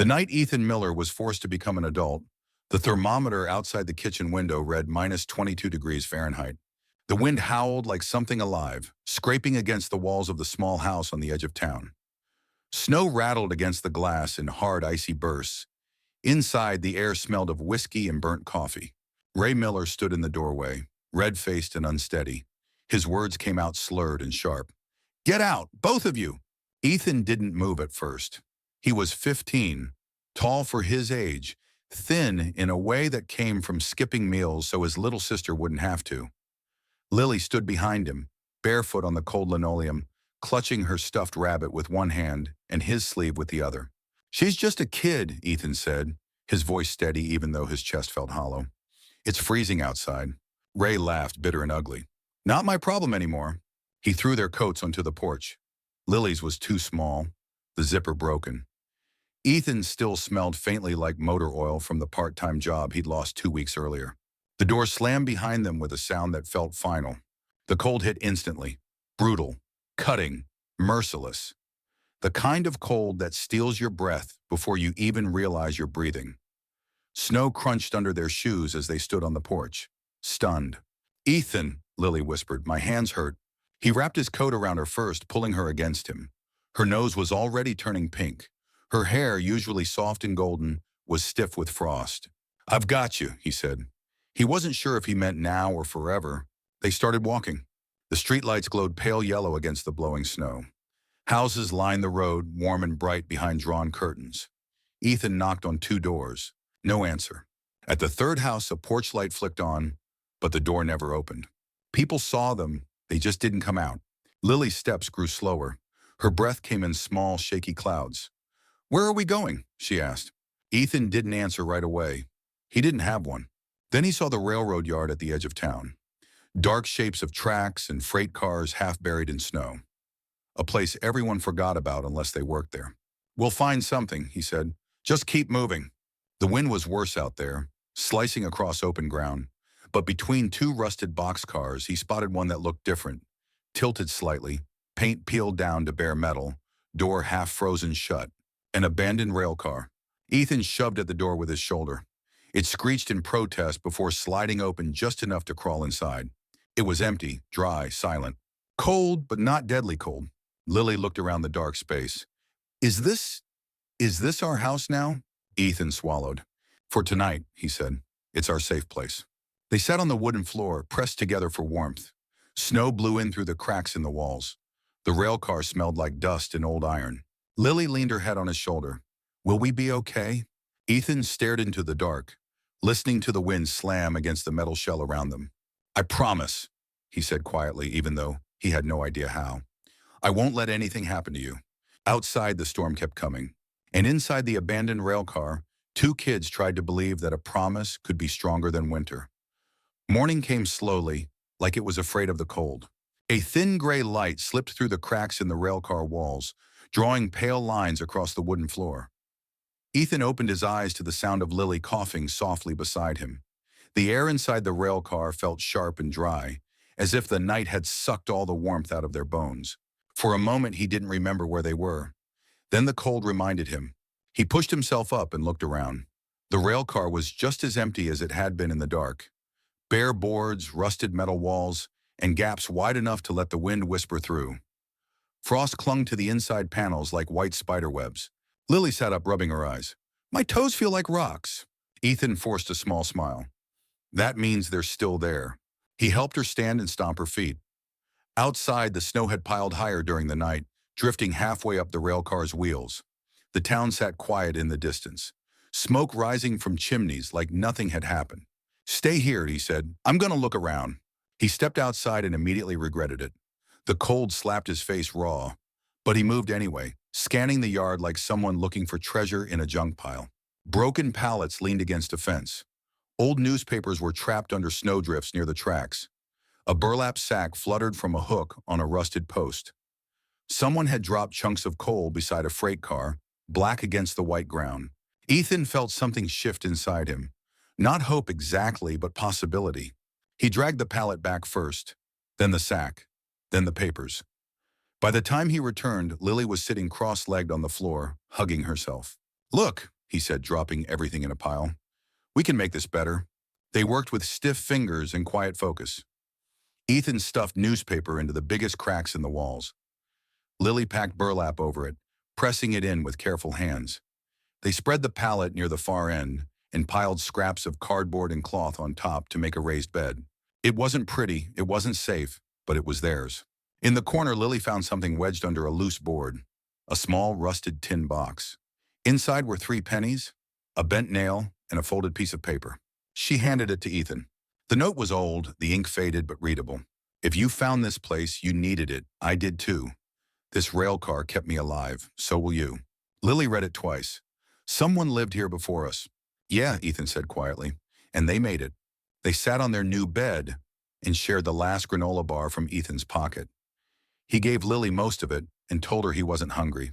The night Ethan Miller was forced to become an adult, the thermometer outside the kitchen window read minus 22 degrees Fahrenheit. The wind howled like something alive, scraping against the walls of the small house on the edge of town. Snow rattled against the glass in hard, icy bursts. Inside, the air smelled of whiskey and burnt coffee. Ray Miller stood in the doorway, red-faced and unsteady. His words came out slurred and sharp. "Get out, both of you!" Ethan didn't move at first. He was 15, tall for his age, thin in a way that came from skipping meals so his little sister wouldn't have to. Lily stood behind him, barefoot on the cold linoleum, clutching her stuffed rabbit with one hand and his sleeve with the other. "She's just a kid," Ethan said, his voice steady even though his chest felt hollow. "It's freezing outside." Ray laughed, bitter and ugly. "Not my problem anymore." He threw their coats onto the porch. Lily's was too small, the zipper broken. Ethan still smelled faintly like motor oil from the part-time job he'd lost 2 weeks earlier. The door slammed behind them with a sound that felt final. The cold hit instantly, brutal, cutting, merciless. The kind of cold that steals your breath before you even realize you're breathing. Snow crunched under their shoes as they stood on the porch, stunned. "Ethan," Lily whispered, "my hands hurt." He wrapped his coat around her first, pulling her against him. Her nose was already turning pink. Her hair, usually soft and golden, was stiff with frost. "I've got you," he said. He wasn't sure if he meant now or forever. They started walking. The streetlights glowed pale yellow against the blowing snow. Houses lined the road, warm and bright behind drawn curtains. Ethan knocked on 2 doors. No answer. At the third house, a porch light flicked on, but the door never opened. People saw them, they just didn't come out. Lily's steps grew slower. Her breath came in small, shaky clouds. "Where are we going?" she asked. Ethan didn't answer right away. He didn't have one. Then he saw the railroad yard at the edge of town. Dark shapes of tracks and freight cars half buried in snow. A place everyone forgot about unless they worked there. "We'll find something," he said. "Just keep moving." The wind was worse out there, slicing across open ground. But between 2 rusted boxcars, he spotted one that looked different. Tilted slightly, paint peeled down to bare metal, door half frozen shut. An abandoned railcar. Ethan shoved at the door with his shoulder. It screeched in protest before sliding open just enough to crawl inside. It was empty, dry, silent. Cold, but not deadly cold. Lily looked around the dark space. Is this our house now?" Ethan swallowed. "For tonight," he said. "It's our safe place." They sat on the wooden floor, pressed together for warmth. Snow blew in through the cracks in the walls. The railcar smelled like dust and old iron. Lily leaned her head on his shoulder. "Will we be okay?" Ethan stared into the dark, listening to the wind slam against the metal shell around them. "I promise," he said quietly, even though he had no idea how. "I won't let anything happen to you." Outside, the storm kept coming. And inside the abandoned railcar, 2 kids tried to believe that a promise could be stronger than winter. Morning came slowly, like it was afraid of the cold. A thin gray light slipped through the cracks in the railcar walls, drawing pale lines across the wooden floor. Ethan opened his eyes to the sound of Lily coughing softly beside him. The air inside the railcar felt sharp and dry, as if the night had sucked all the warmth out of their bones. For a moment, he didn't remember where they were. Then the cold reminded him. He pushed himself up and looked around. The railcar was just as empty as it had been in the dark. Bare boards, rusted metal walls, and gaps wide enough to let the wind whisper through. Frost clung to the inside panels like white spider webs. Lily sat up, rubbing her eyes. "My toes feel like rocks." Ethan forced a small smile. "That means they're still there." He helped her stand and stomp her feet. Outside, the snow had piled higher during the night, drifting halfway up the railcar's wheels. The town sat quiet in the distance, smoke rising from chimneys like nothing had happened. "Stay here," he said. "I'm going to look around." He stepped outside and immediately regretted it. The cold slapped his face raw, but he moved anyway, scanning the yard like someone looking for treasure in a junk pile. Broken pallets leaned against a fence. Old newspapers were trapped under snowdrifts near the tracks. A burlap sack fluttered from a hook on a rusted post. Someone had dropped chunks of coal beside a freight car, black against the white ground. Ethan felt something shift inside him. Not hope exactly, but possibility. He dragged the pallet back first, then the sack, then the papers. By the time he returned, Lily was sitting cross-legged on the floor, hugging herself. Look, he said, dropping everything in a pile. We can make this better. They worked with stiff fingers and quiet focus. Ethan stuffed newspaper into the biggest cracks in the walls. Lily packed burlap over it, pressing it in with careful hands. They spread the pallet near the far end and piled scraps of cardboard and cloth on top to make a raised bed. It wasn't pretty, it wasn't safe, but it was theirs. In the corner, Lily found something wedged under a loose board, a small rusted tin box. Inside were 3 pennies, a bent nail, and a folded piece of paper. She handed it to Ethan. The note was old, the ink faded but readable. If you found this place, you needed it. I did too. This rail car kept me alive. So will you. Lily read it twice. Someone lived here before us. Yeah, Ethan said quietly. And they made it. They sat on their new bed and shared the last granola bar from Ethan's pocket. He gave Lily most of it and told her he wasn't hungry.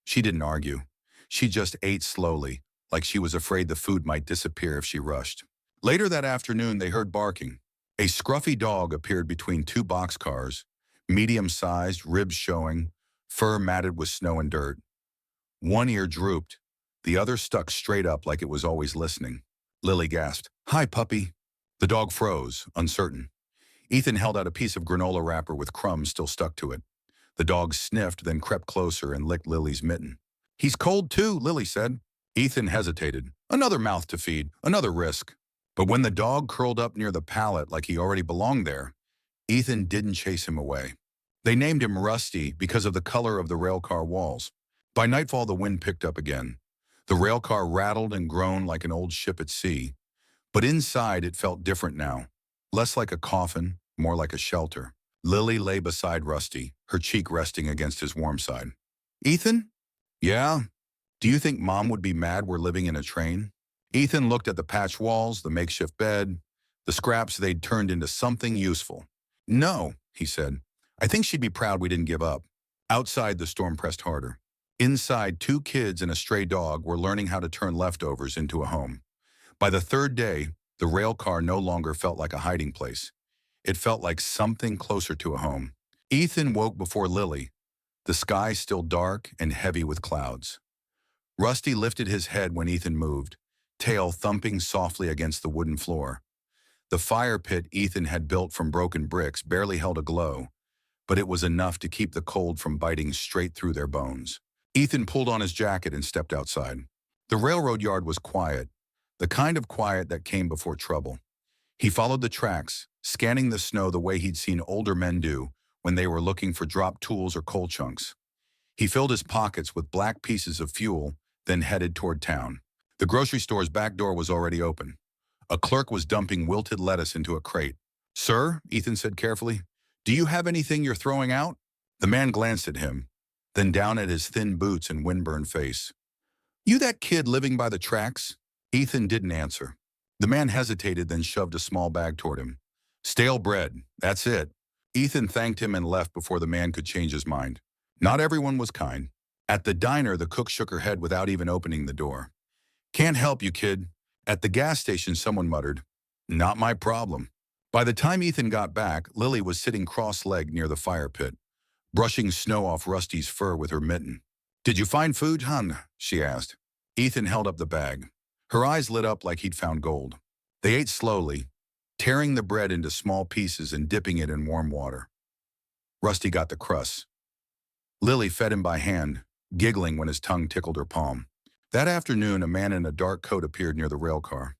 She didn't argue. She just ate slowly, like she was afraid the food might disappear if she rushed. Later that afternoon, they heard barking. A scruffy dog appeared between 2 boxcars, medium-sized, ribs showing, fur matted with snow and dirt. One ear drooped, the other stuck straight up like it was always listening. Lily gasped, "Hi, puppy." The dog froze, uncertain. Ethan held out a piece of granola wrapper with crumbs still stuck to it. The dog sniffed, then crept closer and licked Lily's mitten. "He's cold too," Lily said. Ethan hesitated. Another mouth to feed, another risk. But when the dog curled up near the pallet like he already belonged there, Ethan didn't chase him away. They named him Rusty because of the color of the railcar walls. By nightfall, the wind picked up again. The railcar rattled and groaned like an old ship at sea. But inside, it felt different now. Less like a coffin, more like a shelter. Lily lay beside Rusty, her cheek resting against his warm side. "Ethan?" "Yeah? Do you think Mom would be mad we're living in a train?" Ethan looked at the patch walls, the makeshift bed, the scraps they'd turned into something useful. "No," he said. "I think she'd be proud we didn't give up." Outside, the storm pressed harder. Inside, 2 kids and a stray dog were learning how to turn leftovers into a home. By the 3rd day, the rail car no longer felt like a hiding place. It felt like something closer to a home. Ethan woke before Lily, the sky still dark and heavy with clouds. Rusty lifted his head when Ethan moved, tail thumping softly against the wooden floor. The fire pit Ethan had built from broken bricks barely held a glow, but it was enough to keep the cold from biting straight through their bones. Ethan pulled on his jacket and stepped outside. The railroad yard was quiet, the kind of quiet that came before trouble. He followed the tracks, scanning the snow the way he'd seen older men do when they were looking for dropped tools or coal chunks. He filled his pockets with black pieces of fuel, then headed toward town. The grocery store's back door was already open. A clerk was dumping wilted lettuce into a crate. "Sir," Ethan said carefully, "do you have anything you're throwing out?" The man glanced at him, then down at his thin boots and windburned face. "You that kid living by the tracks?" Ethan didn't answer. The man hesitated, then shoved a small bag toward him. "Stale bread, that's it." Ethan thanked him and left before the man could change his mind. Not everyone was kind. At the diner, the cook shook her head without even opening the door. "Can't help you, kid." At the gas station, someone muttered, "Not my problem." By the time Ethan got back, Lily was sitting cross-legged near the fire pit, brushing snow off Rusty's fur with her mitten. "Did you find food, hon?" she asked. Ethan held up the bag. Her eyes lit up like he'd found gold. They ate slowly, tearing the bread into small pieces and dipping it in warm water. Rusty got the crusts. Lily fed him by hand, giggling when his tongue tickled her palm. That afternoon, a man in a dark coat appeared near the railcar.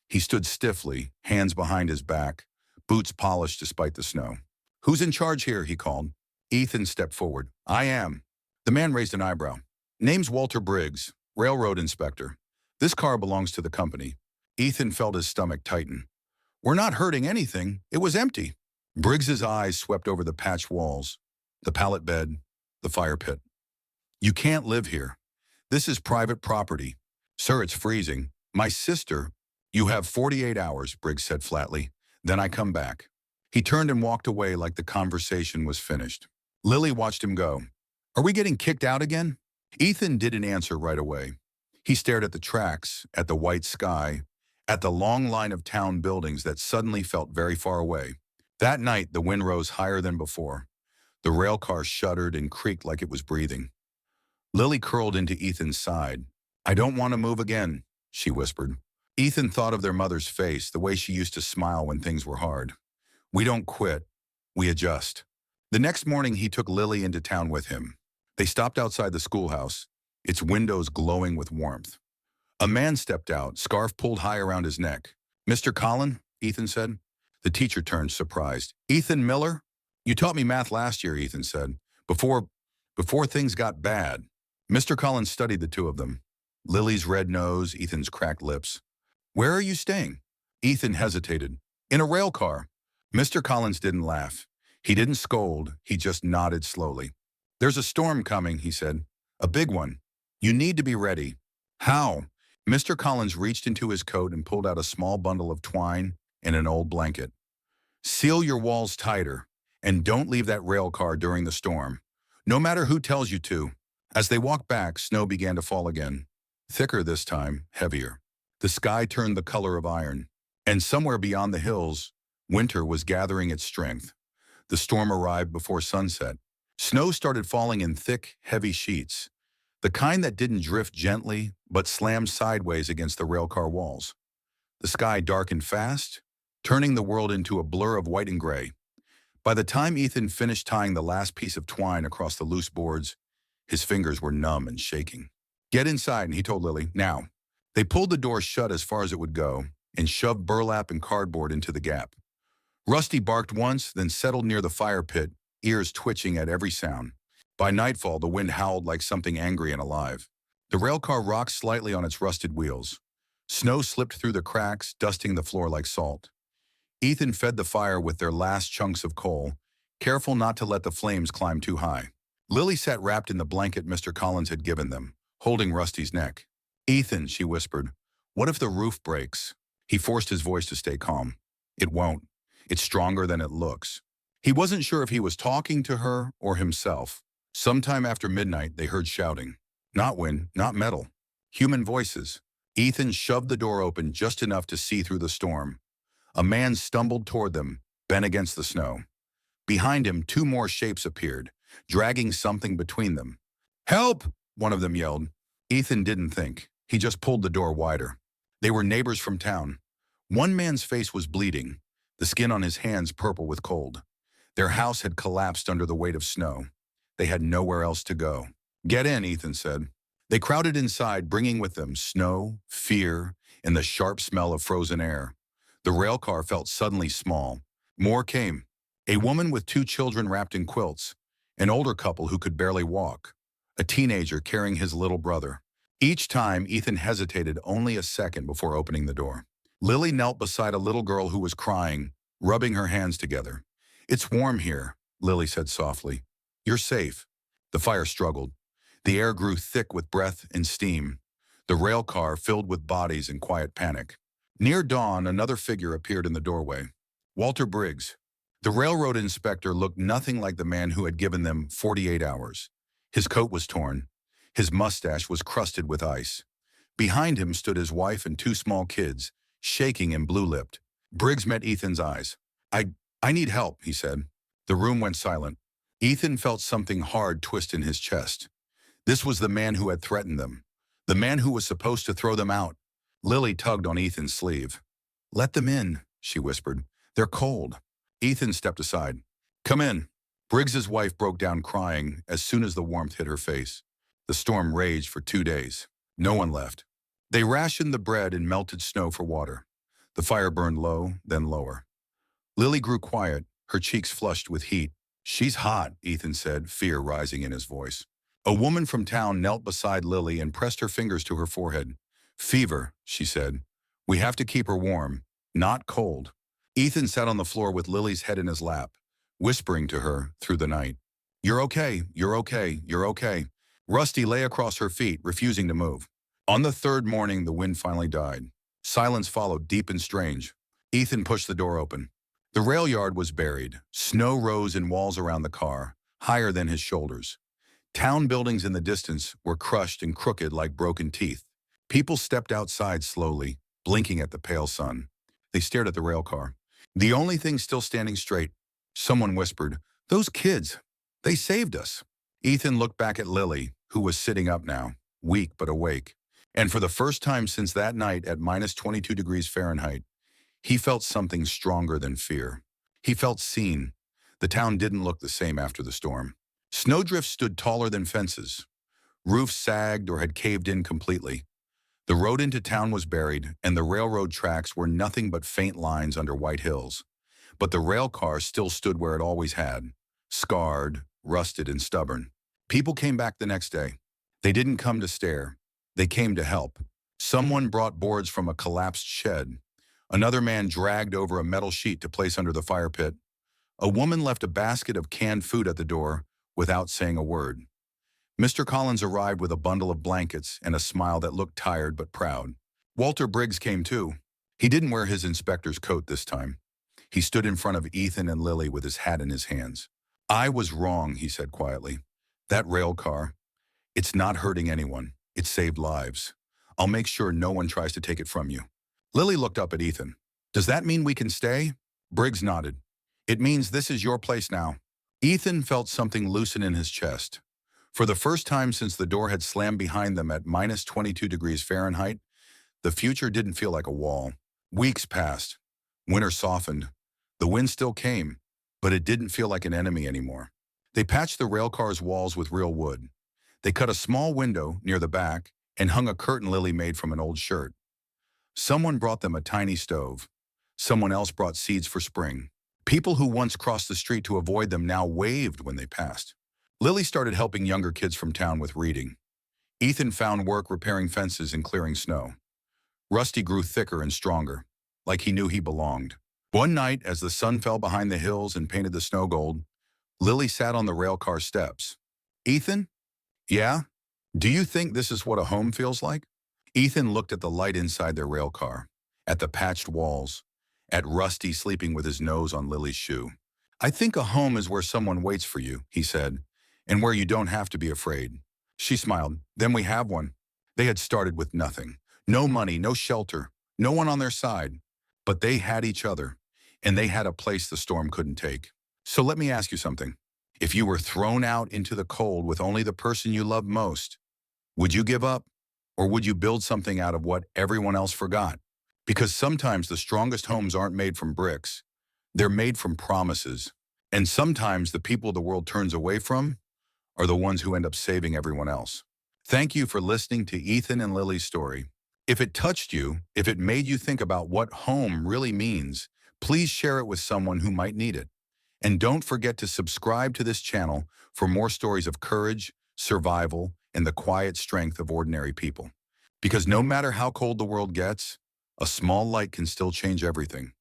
He stood stiffly, hands behind his back, boots polished despite the snow. "Who's in charge here?" he called. Ethan stepped forward. "I am." The man raised an eyebrow. "Name's Walter Briggs, railroad inspector. This car belongs to the company." Ethan felt his stomach tighten. "We're not hurting anything. It was empty." Briggs's eyes swept over the patched walls, the pallet bed, the fire pit. "You can't live here. This is private property." "Sir, it's freezing. My sister—" "You have 48 hours, Briggs said flatly. "Then I come back." He turned and walked away like the conversation was finished. Lily watched him go. "Are we getting kicked out again?" Ethan didn't answer right away. He stared at the tracks, at the white sky, at the long line of town buildings that suddenly felt very far away. That night, the wind rose higher than before. The rail car shuddered and creaked like it was breathing. Lily curled into Ethan's side, I don't want to move again, she whispered. Ethan thought of their mother's face, the way she used to smile when things were hard. We don't quit, we adjust. The next morning, he took Lily into town with him. They stopped outside the schoolhouse, its windows glowing with warmth. A man stepped out, scarf pulled high around his neck. Mr. Collin, Ethan said. The teacher turned, surprised. Ethan Miller? You taught me math last year, Ethan said. Before things got bad. Mr. Collins studied the two of them. Lily's red nose, Ethan's cracked lips. Where are you staying? Ethan hesitated. In a rail car. Mr. Collins didn't laugh. He didn't scold, he just nodded slowly. There's a storm coming, he said. A big one. You need to be ready. How? Mr. Collins reached into his coat and pulled out a small bundle of twine and an old blanket. Seal your walls tighter, and don't leave that rail car during the storm. No matter who tells you to. As they walked back, snow began to fall again. Thicker this time, heavier. The sky turned the color of iron. And somewhere beyond the hills, winter was gathering its strength. The storm arrived before sunset. Snow started falling in thick, heavy sheets, the kind that didn't drift gently, but slammed sideways against the railcar walls. The sky darkened fast, turning the world into a blur of white and gray. By the time Ethan finished tying the last piece of twine across the loose boards, his fingers were numb and shaking. Get inside, he told Lily, now. They pulled the door shut as far as it would go and shoved burlap and cardboard into the gap. Rusty barked once, then settled near the fire pit, ears twitching at every sound. By nightfall, the wind howled like something angry and alive. The railcar rocked slightly on its rusted wheels. Snow slipped through the cracks, dusting the floor like salt. Ethan fed the fire with their last chunks of coal, careful not to let the flames climb too high. Lily sat wrapped in the blanket Mr. Collins had given them, holding Rusty's neck. Ethan, she whispered, what if the roof breaks? He forced his voice to stay calm. It won't. It's stronger than it looks. He wasn't sure if he was talking to her or himself. Sometime after midnight, they heard shouting. Not wind, not metal. Human voices. Ethan shoved the door open just enough to see through the storm. A man stumbled toward them, bent against the snow. Behind him, two more shapes appeared, dragging something between them. Help! One of them yelled. Ethan didn't think. He just pulled the door wider. They were neighbors from town. One man's face was bleeding, the skin on his hands purple with cold. Their house had collapsed under the weight of snow. They had nowhere else to go. Get in, Ethan said. They crowded inside, bringing with them snow, fear, and the sharp smell of frozen air. The railcar felt suddenly small. More came. A woman with two children wrapped in quilts, an older couple who could barely walk, a teenager carrying his little brother. Each time, Ethan hesitated only a second before opening the door. Lily knelt beside a little girl who was crying, rubbing her hands together. It's warm here, Lily said softly. You're safe. The fire struggled. The air grew thick with breath and steam. The rail car filled with bodies in quiet panic. Near dawn, another figure appeared in the doorway. Walter Briggs. The railroad inspector looked nothing like the man who had given them 48 hours. His coat was torn. His mustache was crusted with ice. Behind him stood his wife and two small kids, shaking and blue-lipped. Briggs met Ethan's eyes. I need help, he said. The room went silent. Ethan felt something hard twist in his chest. This was the man who had threatened them. The man who was supposed to throw them out. Lily tugged on Ethan's sleeve. Let them in, she whispered. They're cold. Ethan stepped aside. Come in. Briggs's wife broke down crying as soon as the warmth hit her face. The storm raged for 2 days. No one left. They rationed the bread and melted snow for water. The fire burned low, then lower. Lily grew quiet, her cheeks flushed with heat. She's hot, Ethan said, fear rising in his voice. A woman from town knelt beside Lily and pressed her fingers to her forehead. Fever, she said. We have to keep her warm, not cold. Ethan sat on the floor with Lily's head in his lap, whispering to her through the night. You're okay, you're okay, you're okay. Rusty lay across her feet, refusing to move. On the third morning, the wind finally died. Silence followed, deep and strange. Ethan pushed the door open. The rail yard was buried. Snow rose in walls around the car, higher than his shoulders. Town buildings in the distance were crushed and crooked like broken teeth. People stepped outside slowly, blinking at the pale sun. They stared at the rail car. The only thing still standing straight. Someone whispered, those kids, they saved us. Ethan looked back at Lily, who was sitting up now, weak but awake. And for the first time since that night at minus 22 degrees Fahrenheit, he felt something stronger than fear. He felt seen. The town didn't look the same after the storm. Snowdrifts stood taller than fences. Roofs sagged or had caved in completely. The road into town was buried, and the railroad tracks were nothing but faint lines under white hills. But the rail car still stood where it always had, scarred, rusted, and stubborn. People came back the next day. They didn't come to stare. They came to help. Someone brought boards from a collapsed shed. Another man dragged over a metal sheet to place under the fire pit. A woman left a basket of canned food at the door without saying a word. Mr. Collins arrived with a bundle of blankets and a smile that looked tired but proud. Walter Briggs came too. He didn't wear his inspector's coat this time. He stood in front of Ethan and Lily with his hat in his hands. "I was wrong," he said quietly. "That rail car, it's not hurting anyone. It saved lives. I'll make sure no one tries to take it from you." Lily looked up at Ethan. "Does that mean we can stay?" Briggs nodded. "It means this is your place now." Ethan felt something loosen in his chest. For the first time since the door had slammed behind them at minus 22 degrees Fahrenheit, the future didn't feel like a wall. Weeks passed. Winter softened. The wind still came, but it didn't feel like an enemy anymore. They patched the railcar's walls with real wood. They cut a small window near the back and hung a curtain Lily made from an old shirt. Someone brought them a tiny stove. Someone else brought seeds for spring. People who once crossed the street to avoid them now waved when they passed. Lily started helping younger kids from town with reading. Ethan found work repairing fences and clearing snow. Rusty grew thicker and stronger, like he knew he belonged. One night, as the sun fell behind the hills and painted the snow gold, Lily sat on the railcar steps. "Ethan? Yeah? Do you think this is what a home feels like?" Ethan looked at the light inside their railcar, at the patched walls, at Rusty sleeping with his nose on Lily's shoe. "I think a home is where someone waits for you," he said, "and where you don't have to be afraid." She smiled. "Then we have one." They had started with nothing. No money, no shelter, no one on their side. But they had each other, and they had a place the storm couldn't take. So let me ask you something. If you were thrown out into the cold with only the person you loved most, would you give up? Or would you build something out of what everyone else forgot? Because sometimes the strongest homes aren't made from bricks. They're made from promises. And sometimes the people the world turns away from are the ones who end up saving everyone else. Thank you for listening to Ethan and Lily's story. If it touched you, if it made you think about what home really means, please share it with someone who might need it. And don't forget to subscribe to this channel for more stories of courage, survival, and the quiet strength of ordinary people. Because no matter how cold the world gets, a small light can still change everything.